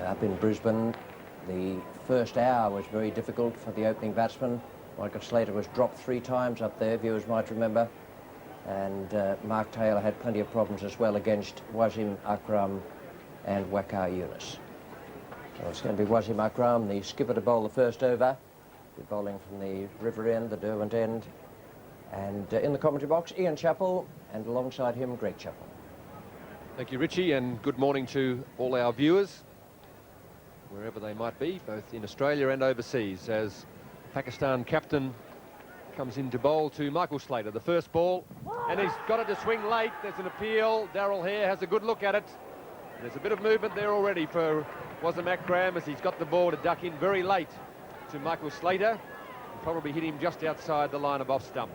up in Brisbane. The first hour was very difficult for the opening batsman. Michael Slater was dropped 3 times up there, viewers might remember. And Mark Taylor had plenty of problems as well against Waseem Akram and Waseem Yunus. So it's going to be Waseem Akram, the skipper, to bowl the first over. He's bowling from the River end, the Derwent end. And in the commentary box, Ian Chappell, and alongside him, Greg Chappell. Thank you, Richie, and good morning to all our viewers, wherever they might be, both in Australia and overseas, as Pakistan captain comes in to bowl to Michael Slater. The first ball, and he's got it to swing late. There's an appeal. Darryl Hare has a good look at it. There's a bit of movement there already for Waseem Akram as he's got the ball to duck in very late to Michael Slater. And probably hit him just outside the line of off stump.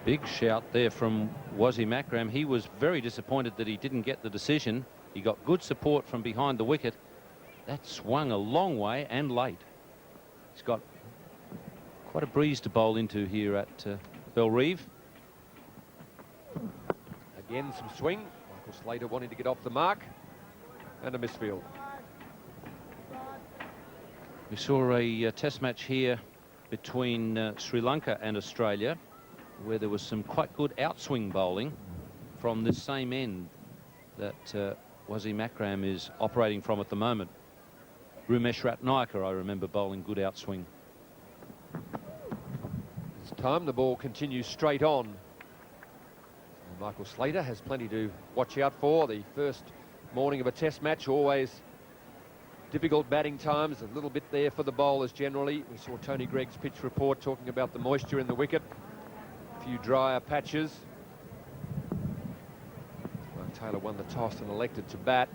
Big shout there from Waseem Akram. He was very disappointed that he didn't get the decision. He got good support from behind the wicket. That swung a long way and late. He's got quite a breeze to bowl into here at Belrive. Again, some swing. Michael Slater wanting to get off the mark. And a misfield. We saw a test match here between Sri Lanka and Australia, where there was some quite good outswing bowling from this same end that Waseem Akram is operating from at the moment. Rumesh Ratnayaka, I remember, bowling good outswing. This time the ball continues straight on. And Michael Slater has plenty to watch out for. The first morning of a test match, always difficult batting times, a little bit there for the bowlers generally. We saw Tony Gregg's pitch report talking about the moisture in the wicket. A few drier patches. Mark Taylor won the toss and elected to bat.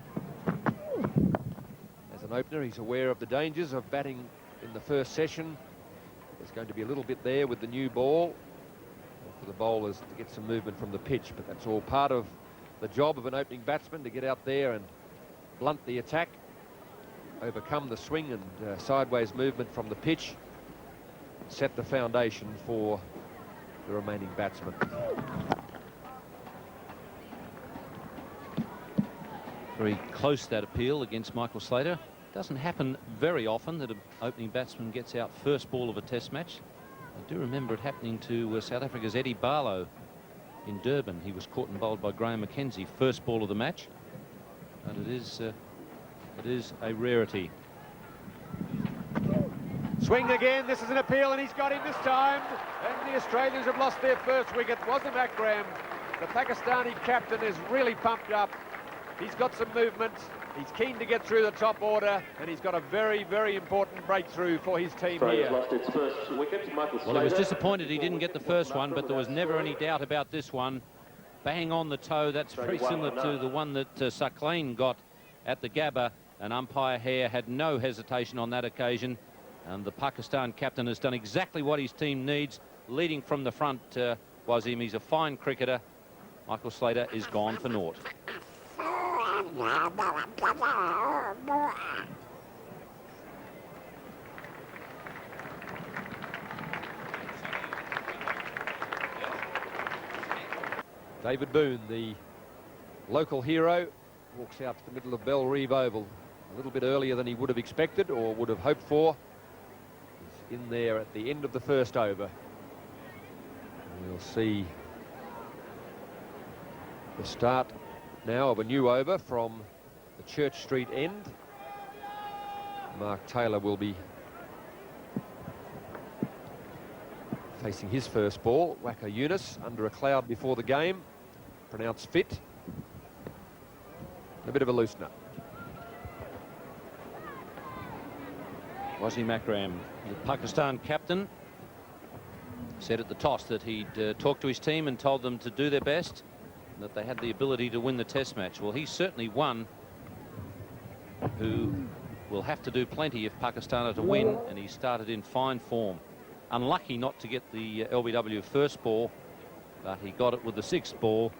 As an opener, he's aware of the dangers of batting in the first session. There's going to be a little bit there with the new ball for the bowlers to get some movement from the pitch, but that's all part of the job of an opening batsman, to get out there and blunt the attack, overcome the swing and sideways movement from the pitch, set the foundation for the remaining batsmen. Very close, that appeal against Michael Slater. Doesn't happen very often that an opening batsman gets out first ball of a test match. I do remember it happening to South Africa's Eddie Barlow in Durban. He was caught and bowled by Graham McKenzie, first ball of the match. But it is a rarity. Swing again. This is an appeal, and he's got him this time. And the Australians have lost their first wicket. Waseem Akram, the Pakistani captain, is really pumped up. He's got some movement. He's keen to get through the top order, and he's got a very, very important breakthrough for his team here. Lost its first wicket. Well, he was disappointed he didn't get the first one, but there was never any doubt about this one. Bang on the toe. That's very similar to the one that Sakleen got at the Gabba, and umpire Hare had no hesitation on that occasion. And the Pakistan captain has done exactly what his team needs, leading from the front. Waseem, he's a fine cricketer. Michael Slater is gone for naught. David Boone, the local hero, walks out to the middle of Belrive Oval a little bit earlier than he would have expected or would have hoped for. He's in there at the end of the first over. We'll see the start now of a new over from the Church Street end. Mark Taylor will be facing his first ball. Waseem Yunus under a cloud before the game, pronounced fit. A bit of a loosener. Waseem Akram, the Pakistan captain, said at the toss that he'd talked to his team and told them to do their best, that they had the ability to win the test match. Well, he's certainly one who will have to do plenty if Pakistan are to win, and he started in fine form. Unlucky not to get the LBW first ball, but he got it with the sixth ball,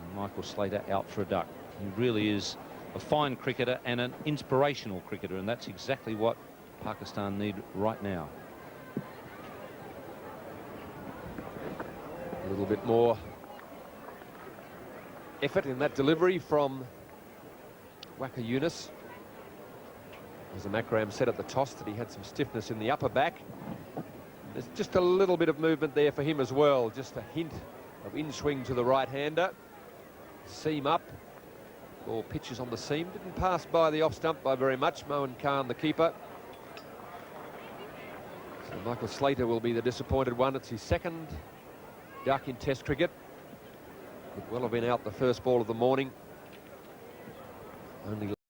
and Michael Slater out for a duck. He really is a fine cricketer and an inspirational cricketer, and that's exactly what Pakistan need right now. A little bit more effort in that delivery from Waseem Yunus. As Akram said at the toss that he had some stiffness in the upper back. There's just a little bit of movement there for him as well. Just a hint of in-swing to the right-hander. Seam up. Ball pitches on the seam. Didn't pass by the off-stump by very much. Mohan Khan, the keeper. So Michael Slater will be the disappointed one. It's his second duck in Test cricket. Could well have been out the first ball of the morning. Only